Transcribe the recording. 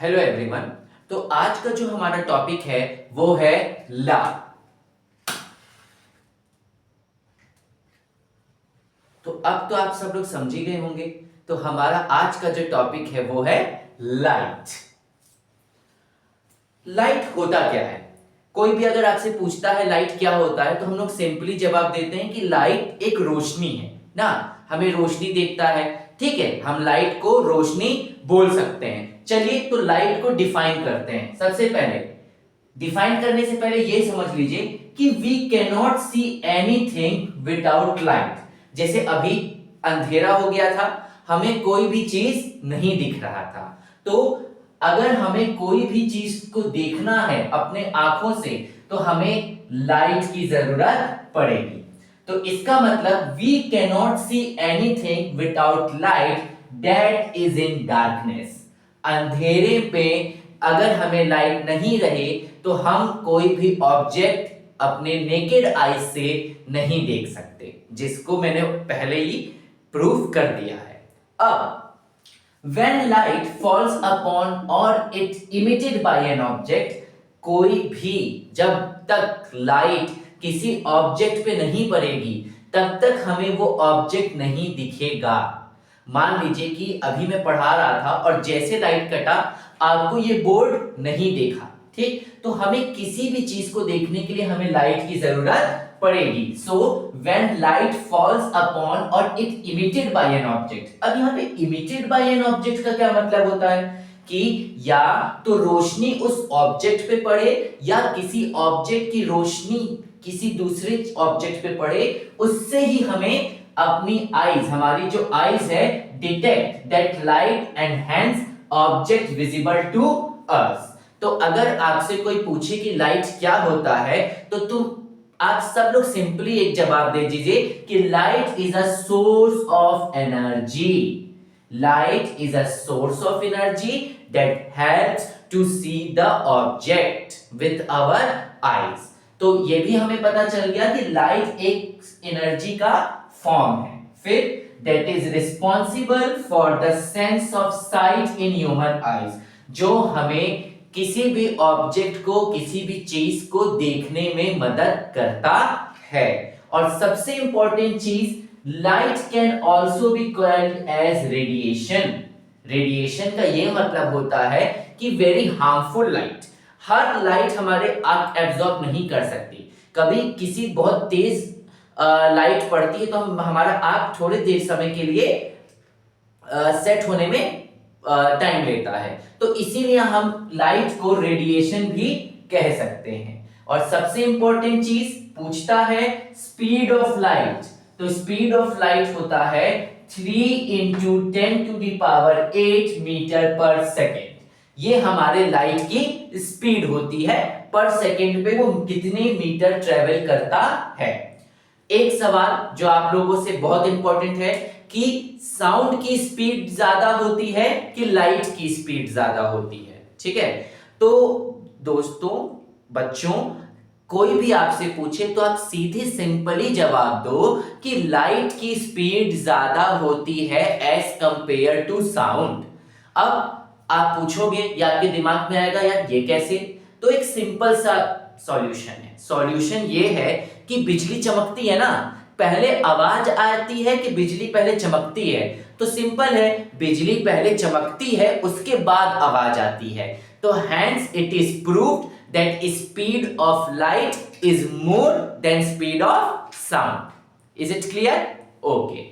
Hello everyone. तो आज का जो हमारा टॉपिक है वो है ला। तो अब तो आप सब लोग समझ ही गए होंगे। तो हमारा आज का जो टॉपिक है वो है लाइट। लाइट होता क्या है? कोई भी अगर आपसे पूछता है लाइट क्या होता है तो हम लोग सिंपली जवाब देते हैं कि लाइट एक रोशनी है ना। हमें रोशनी देखता है, ठीक है, हम लाइट को रोशनी बोल सकते हैं। चलिए तो लाइट को डिफाइन करते हैं। सबसे पहले डिफाइन करने से पहले ये समझ लीजिए कि we can not see anything without light. जैसे अभी अंधेरा हो गया था, हमें कोई भी चीज नहीं दिख रहा था। तो अगर हमें कोई भी चीज को देखना है अपने आंखों से तो हमें लाइट की जरूरत पड़ेगी। तो इसका मतलब we can not see anything without light that is in darkness. अंधेरे पे अगर हमें लाइट नहीं रहे तो हम कोई भी ऑब्जेक्ट अपने नेकेड आई से नहीं देख सकते, जिसको मैंने पहले ही प्रूव कर दिया है। अब when light falls upon or it emitted by an object, कोई भी जब तक लाइट किसी ऑब्जेक्ट पे नहीं पड़ेगी तब तक हमें वो ऑब्जेक्ट नहीं दिखेगा। मान लीजिए कि अभी मैं पढ़ा रहा था और जैसे लाइट कटा आपको ये बोर्ड नहीं देखा, ठीक, तो हमें किसी भी चीज को देखने के लिए हमें लाइट की जरूरत पड़ेगी। So when light falls upon और it emitted by an object. अब यहाँ पे इमिटेड बाय एन ऑब्जेक्ट का क्या मतलब होता है कि या तो रोशनी उस ऑब्जेक्ट पे पड़े या किसी ऑब्जेक्ट की रोशनी किसी दूसरे ऑब्जेक्ट पे पड़े, उससे ही हमें अपनी आईज, हमारी जो आईज है, detect that light and hence object visible to us. तो अगर आपसे कोई पूछे कि लाइट क्या होता है तो आप सब लोग सिंपली एक जवाब दे दीजिए कि light is a source of energy. Light is a source of energy that helps to see the object with our eyes. तो ये भी हमें पता चल गया कि लाइट एक एनर्जी का फॉर्म है। फिर that is responsible for the sense of sight in human eyes, जो हमें किसी भी ऑब्जेक्ट को, किसी भी चीज को देखने में मदद करता है। और सबसे इंपॉर्टेंट चीज, light can also be called as radiation. Radiation का यह मतलब होता है कि वेरी हार्मफुल लाइट। हर लाइट हमारे आंख एब्जॉर्ब नहीं कर सकती। कभी किसी बहुत तेज लाइट पड़ती है तो हमारा आंख थोड़े देर समय के लिए सेट होने में टाइम लेता है। तो इसीलिए हम लाइट को रेडिएशन भी कह सकते हैं। और सबसे इंपॉर्टेंट चीज पूछता है स्पीड ऑफ लाइट। तो स्पीड ऑफ लाइट होता है 3 × 10⁸ मीटर पर सेकेंड। ये हमारे लाइट की स्पीड होती है, पर सेकेंड पे वो कितने मीटर ट्रेवल करता है। एक सवाल जो आप लोगों से बहुत इंपॉर्टेंट है कि साउंड की स्पीड ज्यादा होती है कि लाइट की स्पीड ज्यादा होती है, ठीक है। तो दोस्तों, बच्चों, कोई भी आपसे पूछे तो आप सीधे सिंपली जवाब दो कि लाइट की स्पीड ज्यादा होती है एज कंपेयर टू साउंड। अब आप पूछोगे या आपके दिमाग में आएगा यार ये कैसे? तो एक सिंपल सा सॉल्यूशन है। सॉल्यूशन ये है कि बिजली चमकती है ना, पहले आवाज आती है कि बिजली पहले चमकती है? तो सिंपल है, बिजली पहले चमकती है उसके बाद आवाज आती है। तो hence it is proved that speed of light is more than speed of sound. Is it clear? Okay.